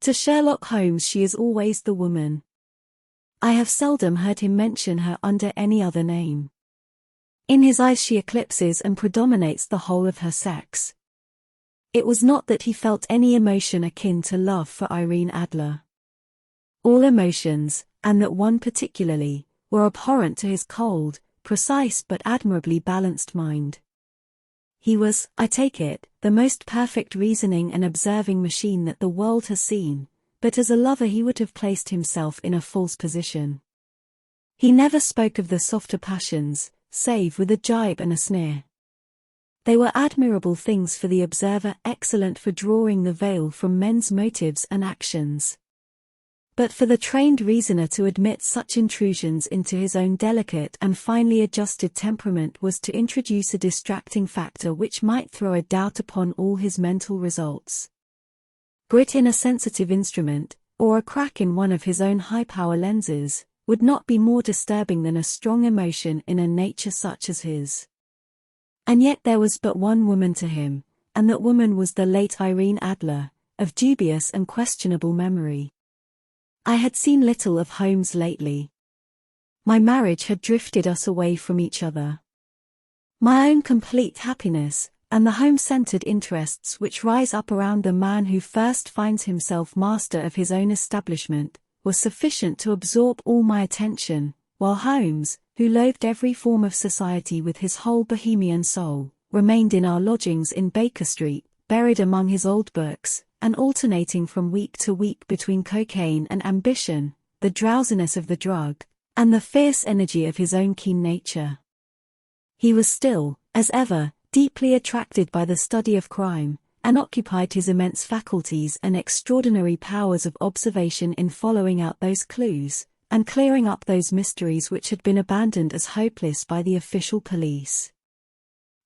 To Sherlock Holmes she is always the woman. I have seldom heard him mention her under any other name. In his eyes she eclipses and predominates the whole of her sex. It was not that he felt any emotion akin to love for Irene Adler. All emotions, and that one particularly, were abhorrent to his cold, precise but admirably balanced mind. He was, I take it, the most perfect reasoning and observing machine that the world has seen, but as a lover he would have placed himself in a false position. He never spoke of the softer passions, save with a jibe and a sneer. They were admirable things for the observer, excellent for drawing the veil from men's motives and actions. But for the trained reasoner to admit such intrusions into his own delicate and finely adjusted temperament was to introduce a distracting factor which might throw a doubt upon all his mental results. Grit in a sensitive instrument, or a crack in one of his own high-power lenses, would not be more disturbing than a strong emotion in a nature such as his. And yet there was but one woman to him, and that woman was the late Irene Adler, of dubious and questionable memory. I had seen little of Holmes lately. My marriage had drifted us away from each other. My own complete happiness, and the home-centered interests which rise up around the man who first finds himself master of his own establishment, were sufficient to absorb all my attention, while Holmes, who loathed every form of society with his whole Bohemian soul, remained in our lodgings in Baker Street, buried among his old books, and alternating from week to week between cocaine and ambition, the drowsiness of the drug, and the fierce energy of his own keen nature. He was still, as ever, deeply attracted by the study of crime, and occupied his immense faculties and extraordinary powers of observation in following out those clues, and clearing up those mysteries which had been abandoned as hopeless by the official police.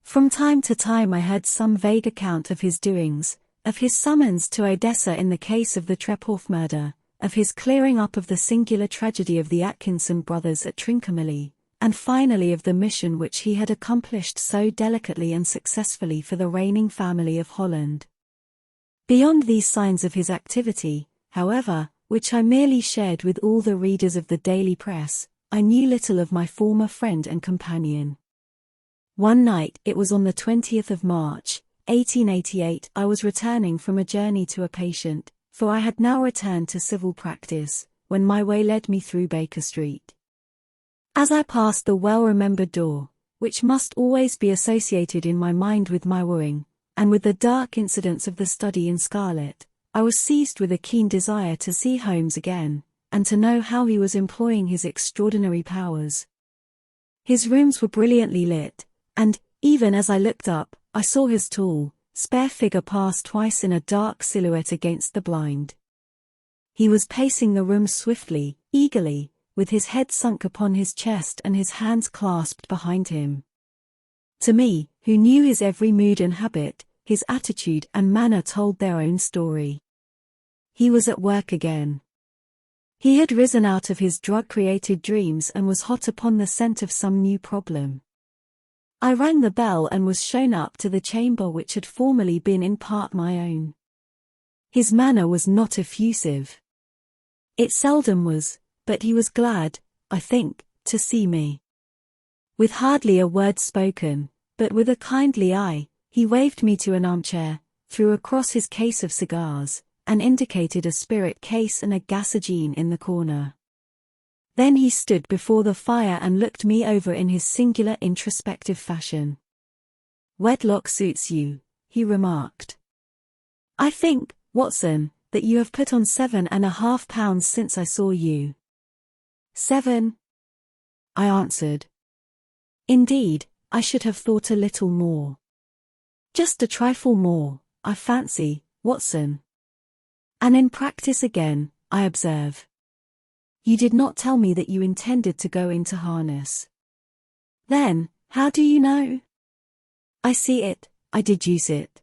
From time to time I heard some vague account of his doings, of his summons to Odessa in the case of the Trepoff murder, of his clearing up of the singular tragedy of the Atkinson brothers at Trincomalee, and finally of the mission which he had accomplished so delicately and successfully for the reigning family of Holland. Beyond these signs of his activity, however, which I merely shared with all the readers of the daily press, I knew little of my former friend and companion. One night, it was on the 20th of March, 1888, I was returning from a journey to a patient, for I had now returned to civil practice, when my way led me through Baker Street. As I passed the well-remembered door, which must always be associated in my mind with my wooing, and with the dark incidents of the study in scarlet, I was seized with a keen desire to see Holmes again, and to know how he was employing his extraordinary powers. His rooms were brilliantly lit, and, even as I looked up, I saw his tall, spare figure pass twice in a dark silhouette against the blind. He was pacing the room swiftly, eagerly, with his head sunk upon his chest and his hands clasped behind him. To me, who knew his every mood and habit, his attitude and manner told their own story. He was at work again. He had risen out of his drug-created dreams and was hot upon the scent of some new problem. I rang the bell and was shown up to the chamber which had formerly been in part my own. His manner was not effusive. It seldom was, but he was glad, I think, to see me. With hardly a word spoken, but with a kindly eye, he waved me to an armchair, threw across his case of cigars, and indicated a spirit case and a gasogene in the corner. Then he stood before the fire and looked me over in his singular introspective fashion. "Wedlock suits you," he remarked. "I think, Watson, that you have put on £7.5 since I saw you." "7?" I answered. "Indeed, I should have thought a little more." "Just a trifle more, I fancy, Watson." "And in practice again, I observe. You did not tell me that you intended to go into harness." "Then, how do you know?" "I see it, I deduce it."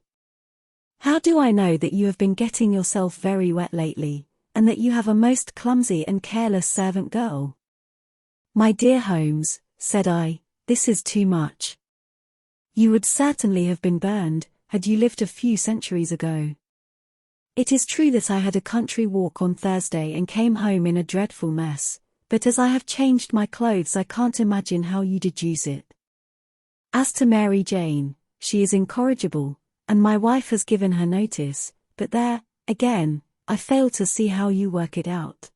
"How do I know that you have been getting yourself very wet lately, and that you have a most clumsy and careless servant girl?" "My dear Holmes," said I, "this is too much. You would certainly have been burned, had you lived a few centuries ago." It is true that I had a country walk on Thursday and came home in a dreadful mess, but as I have changed my clothes I can't imagine how you deduce it. As to Mary Jane, she is incorrigible, and my wife has given her notice, but there, again, I fail to see how you work it out.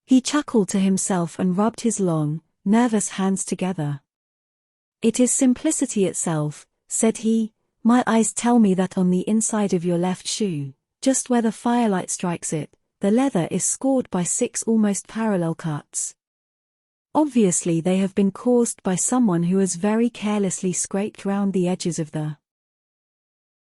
He chuckled to himself and rubbed his long, nervous hands together. It is simplicity itself, said he. My eyes tell me that on the inside of your left shoe, just where the firelight strikes it, the leather is scored by 6 almost parallel cuts. Obviously they have been caused by someone who has very carelessly scraped round the edges of the